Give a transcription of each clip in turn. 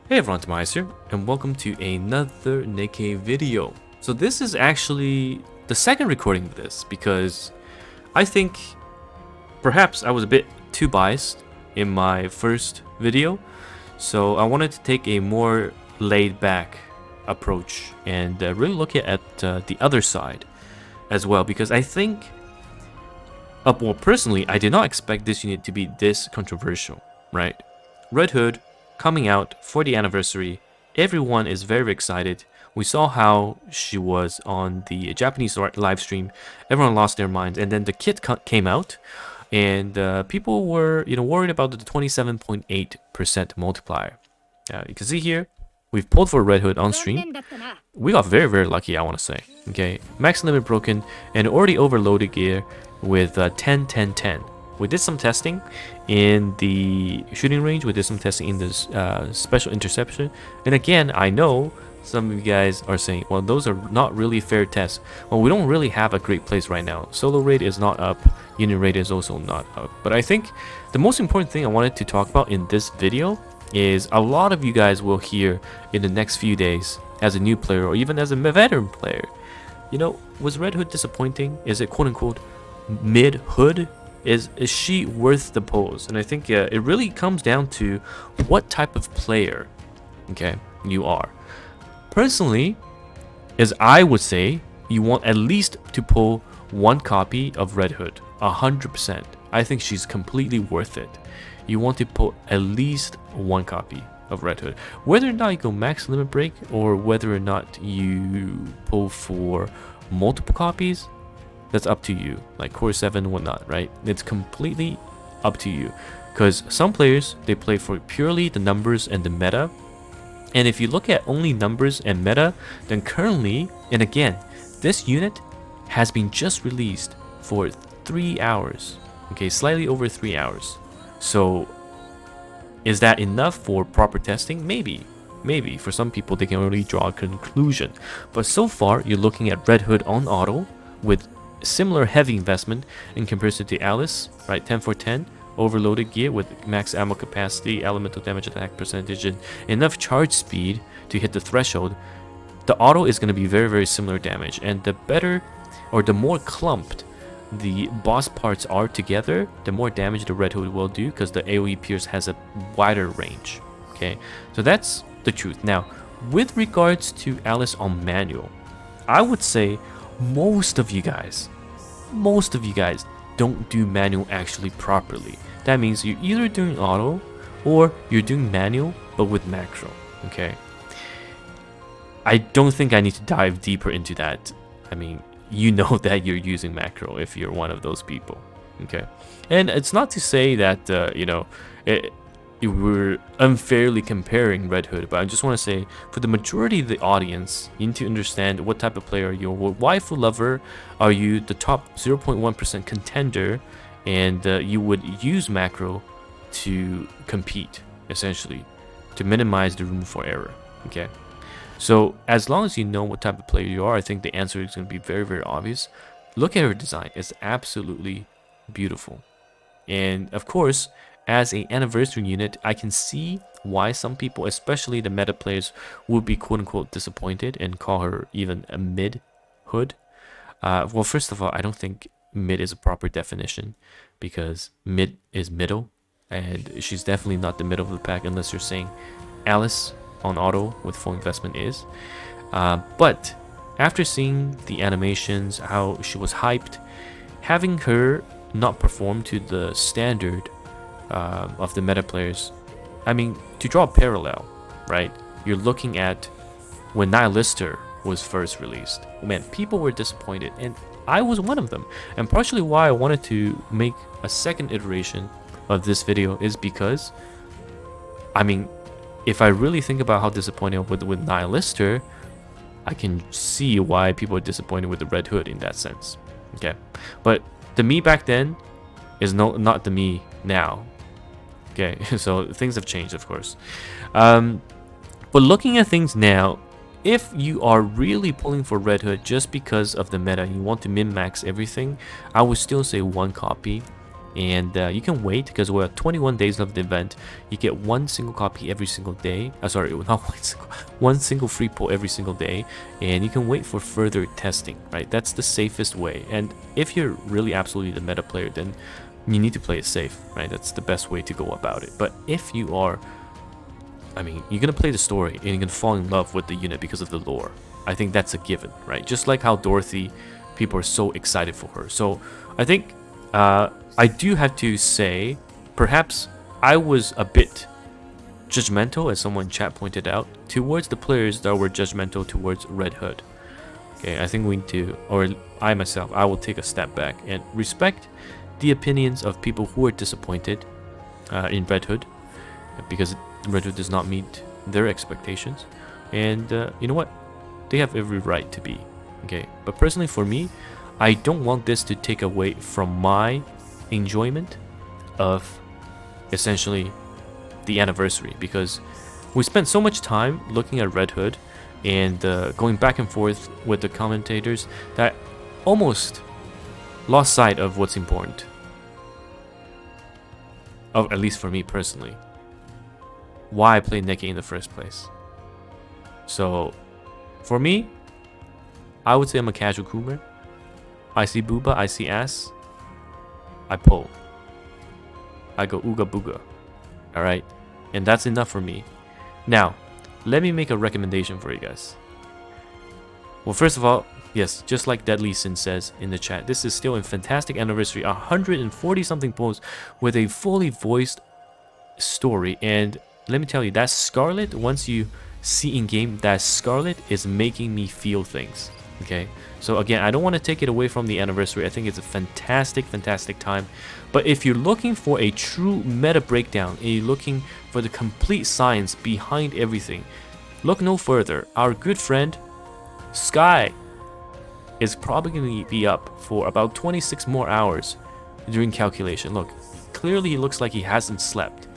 Hey everyone, TimaeuSS here, and welcome to another NIKKE video. So this is actually the second recording of this because I think perhaps I was a bit too biased in my first video. So I wanted to take a more laid back approach and really look at the other side as well, because I think, well, personally, I did not expect this unit to be this controversial, right? Red Hood coming out for the anniversary. Everyone is very excited. We saw how she was on the Japanese live stream. Everyone lost their minds, and then the kit came out, and people were worried about the 27.8% multiplier. You can see here we've pulled for Red Hood on stream. We got very lucky, I want to say. Okay, max limit broken and already overloaded gear with 10-10-10. We did some testing in the shooting range. We did some testing in this special interception. And again, I know some of you guys are saying, well, those are not really fair tests. Well, we don't really have a great place right now. Solo rate is not up. Unit rate is also not up. But I think the most important thing I wanted to talk about in this video is a lot of you guys will hear in the next few days as a new player or even as a veteran player. You know, was Red Hood disappointing? Is it quote-unquote mid-hood? Is she worth the pose? And I think it really comes down to what type of player, okay, you are. Personally, as I would say, you want at least to pull one copy of Red Hood, 100%. I think she's completely worth it. You want to pull at least one copy of Red Hood. Whether or not you go max limit break or whether or not you pull for multiple copies, that's up to you, like core 7 and whatnot, right? It's completely up to you, because some players, they play for purely the numbers and the meta. And if you look at only numbers and meta, then currently, and again, this unit has been just released for 3 hours, okay, slightly over 3 hours. So is that enough for proper testing? Maybe for some people they can already draw a conclusion, but so far you're looking at Red Hood on auto with similar heavy investment in comparison to Alice, right? 10-for-10 overloaded gear with max ammo capacity, elemental damage attack percentage, and enough charge speed to hit the threshold. The auto is going to be very similar damage, and the better or the more clumped the boss parts are together, the more damage the Red Hood will do, because the AoE pierce has a wider range. Okay, so that's the truth. Now, with regards to Alice on manual, I would say most of you guys don't do manual actually properly. That means you're either doing auto or you're doing manual but with macro. Okay, I don't think I need to dive deeper into that. I mean, you know that you're using macro if you're one of those people. Okay, and it's not to say that we're unfairly comparing Red Hood, but I just want to say, for the majority of the audience, you need to understand what type of player you're. What waifu lover are you? The top 0.1% contender, and you would use macro to compete, essentially, to minimize the room for error. Okay, so as long as you know what type of player you are, I think the answer is going to be very obvious. Look at her design; it's absolutely beautiful, and of course, as an anniversary unit, I can see why some people, especially the meta players, would be quote-unquote disappointed and call her even a mid-hood. Well, first of all, I don't think mid is a proper definition, because mid is middle, and she's definitely not the middle of the pack unless you're saying Alice on auto with full investment is. But after seeing the animations, how she was hyped, having her not perform to the standard of the meta players, I mean, to draw a parallel, right? You're looking at when Nihilister was first released. Man, people were disappointed, and I was one of them. And partially why I wanted to make a second iteration of this video is because, I mean, if I really think about how disappointed with Nihilister, I can see why people are disappointed with the Red Hood in that sense. Okay, but the me back then is not the me now. Okay, so things have changed, of course. But looking at things now, if you are really pulling for Red Hood just because of the meta, you want to min-max everything, I would still say one copy And you can wait because we're at 21 days of the event. You get one single copy every single day. Sorry, not one single free pull every single day, and you can wait for further testing. Right, that's the safest way. And if you're really absolutely the meta player, then you need to play it safe. Right, that's the best way to go about it. But if you are, I mean, you're gonna play the story and you're gonna fall in love with the unit because of the lore. I think that's a given, right? Just like how Dorothy, people are so excited for her. So I think I do have to say, perhaps I was a bit judgmental, as someone in chat pointed out, towards the players that were judgmental towards Red Hood. Okay, I think we need to, or I myself, I will take a step back and respect the opinions of people who are disappointed in Red Hood, because Red Hood does not meet their expectations. And you know what? They have every right to be. Okay, but personally for me, I don't want this to take away from my enjoyment of essentially the anniversary, because we spent so much time looking at Red Hood and going back and forth with the commentators that almost lost sight of what's important. At least for me personally, why I play NIKKE in the first place. So for me, I would say I'm a casual coomer. I see booba, I see ass, I pull. I go ooga booga. Alright? And that's enough for me. Now, let me make a recommendation for you guys. Well, first of all, yes, just like Deadly Sin says in the chat, this is still a fantastic anniversary. 140 something posts with a fully voiced story. And let me tell you, that Scarlet, once you see in game, that Scarlet is making me feel things. Okay, so again, I don't want to take it away from the anniversary. I think it's a fantastic time. But if you're looking for a true meta breakdown and you're looking for the complete science behind everything, look no further. Our good friend Sky is probably going to be up for about 26 more hours during calculation. Look, clearly he looks like he hasn't slept,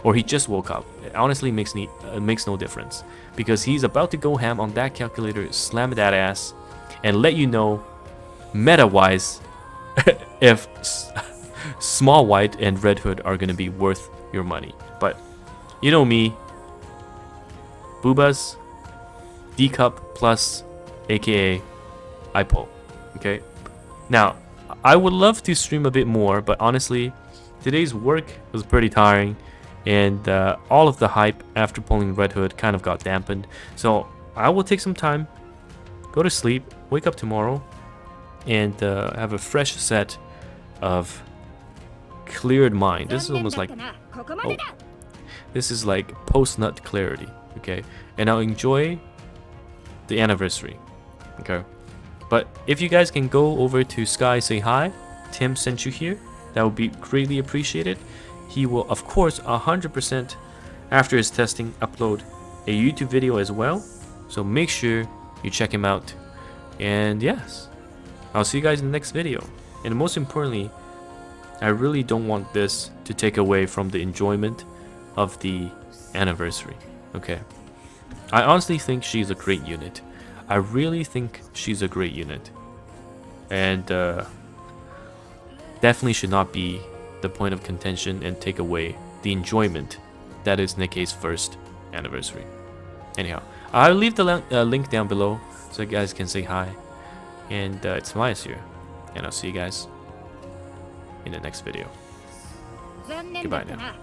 or he just woke up. It honestly makes no difference, because he's about to go ham on that calculator, slam that ass, and let you know, meta-wise, if Small White and Red Hood are gonna be worth your money. But you know me, boobas, D cup plus, aka I pull. Okay. Now, I would love to stream a bit more, but honestly, today's work was pretty tiring. And all of the hype after pulling Red Hood kind of got dampened. So I will take some time, go to sleep, wake up tomorrow, and have a fresh set of cleared mind. This is almost like, oh, this is like post-nut clarity, okay? And I'll enjoy the anniversary, okay? But if you guys can go over to Sky, say hi, Tim sent you here, that would be greatly appreciated. He will, of course, 100% after his testing upload a YouTube video as well. So make sure you check him out. And yes, I'll see you guys in the next video. And most importantly, I really don't want this to take away from the enjoyment of the anniversary. Okay. I honestly think she's a great unit. I really think she's a great unit. And definitely should not be the point of contention and take away the enjoyment that is NIKKE's first anniversary. Anyhow, I'll leave the link down below so you guys can say hi. And it's TimaeuSS here, and I'll see you guys in the next video. Goodbye now.